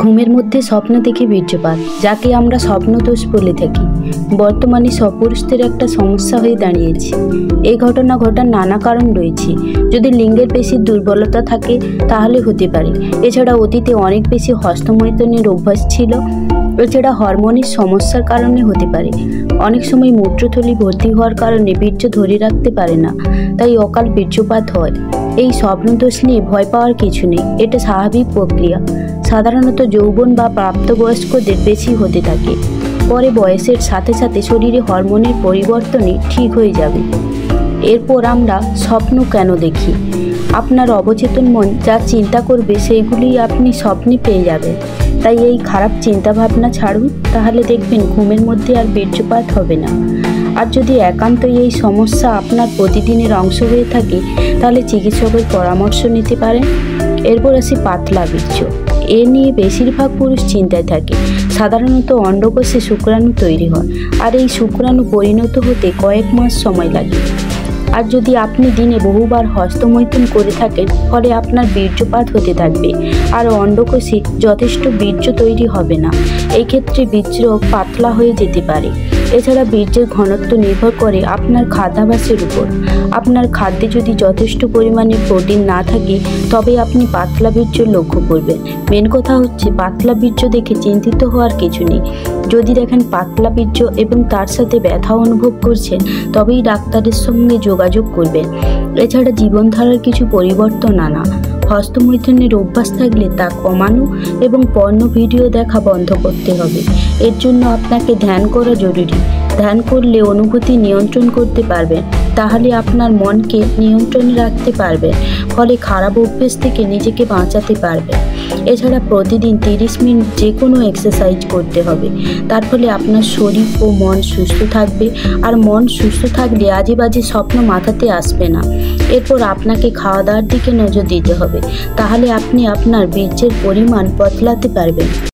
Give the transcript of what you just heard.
ঘুমের মধ্যে স্বপ্ন দেখে বীর্যপাত, যাকে আমরা স্বপ্নদোষ বলে থাকি, বর্তমানে সব পুরুষদের একটা সমস্যা হয়ে দাঁড়িয়েছে। এই ঘটনা ঘটার নানা কারণ রয়েছে। যদি লিঙ্গের পেশির দুর্বলতা থাকে তাহলে হতে পারে। এছাড়া অতীতে অনেক বেশি হস্তমৈথুনের অভ্যাস ছিল। এছাড়া হরমোনের সমস্যার কারণে হতে পারে। অনেক সময় মূত্রথলি ভর্তি হওয়ার কারণে বীর্য ধরে রাখতে পারে না, তাই অকাল বীর্যপাত হয়। এই স্বপ্নদোষ নিয়ে ভয় পাওয়ার কিছু নেই, এটা স্বাভাবিক প্রক্রিয়া। সাধারণত যৌবন বা প্রাপ্তবয়স্কদের বেশি হতে থাকে। পরে বয়সের সাথে সাথে শরীরে হরমোনের পরিবর্তনে ঠিক হয়ে যাবে। এরপর আমরা স্বপ্ন কেন দেখি? আপনার অবচেতন মন যা চিন্তা করবে সেইগুলি আপনি স্বপ্নে পেয়ে যাবেন। তাই এই খারাপ চিন্তাভাবনা ছাড়ুন, তাহলে দেখবেন ঘুমের মধ্যে আর বীর্যপাত হবে না। আর যদি একান্তই এই সমস্যা আপনার প্রতিদিনের অংশ হয়ে থাকে তাহলে চিকিৎসকের পরামর্শ নিতে পারেন। এরপর আসি পাতলা বীর্য। এ নিয়ে বেশিরভাগ পুরুষ চিন্তায় থাকে। সাধারণত অন্ডকোষে শুক্রাণু তৈরি হয়, আর এই শুক্রাণু পরিণত হতে কয়েক মাস সময় লাগে। আর যদি আপনি দিনে বহুবার হস্তমৈথুন করে থাকেন, ফলে আপনার বীর্যপাত হতে থাকবে আর অন্ডকোষে যথেষ্ট বীর্য তৈরি হবে না। এই ক্ষেত্রে বীর্য পাতলা হয়ে যেতে পারে। এছাড়া বীর্যের ঘনত্ব নির্ভর করে আপনার খাদ্যাভ্যাসের উপর। আপনার খাদ্যে যদি যথেষ্ট পরিমাণে প্রোটিন না থাকে তবে আপনি পাতলা বীর্য লক্ষ্য করবেন। মেন কথা হচ্ছে পাতলা বীর্য দেখে চিন্তিত হওয়ার কিছু নেই। যদি দেখেন পাতলা বীর্য এবং তার সাথে ব্যথা অনুভব করছেন, তবেই ডাক্তারের সঙ্গে যোগাযোগ করবেন। এছাড়া জীবনধারার কিছু পরিবর্তন আনা। হস্তমৈথুনের অভ্যাস থাকলে তা কমানো এবং পর্ন ভিডিও দেখা বন্ধ করতে হবে। এর জন্য আপনাকে ধ্যান করা জরুরি। ধ্যান করলে অনুভূতি নিয়ন্ত্রণ করতে পারবেন, তাহলে আপনার মনকে নিয়ন্ত্রণে রাখতে পারবেন। ফলে খারাপ অভ্যেস থেকে নিজেকে বাঁচাতে পারবেন। এছাড়া প্রতিদিন 30 মিনিট যে কোনো এক্সারসাইজ করতে হবে। তার ফলে আপনার শরীর ও মন সুস্থ থাকবে, আর মন সুস্থ থাকলে আজে বাজে স্বপ্ন মাথাতে আসবে না। এরপর আপনাকে খাওয়া দাওয়ার দিকে নজর দিতে হবে, তাহলে আপনি আপনার বীর্যের পরিমাণ বদলাতে পারবেন।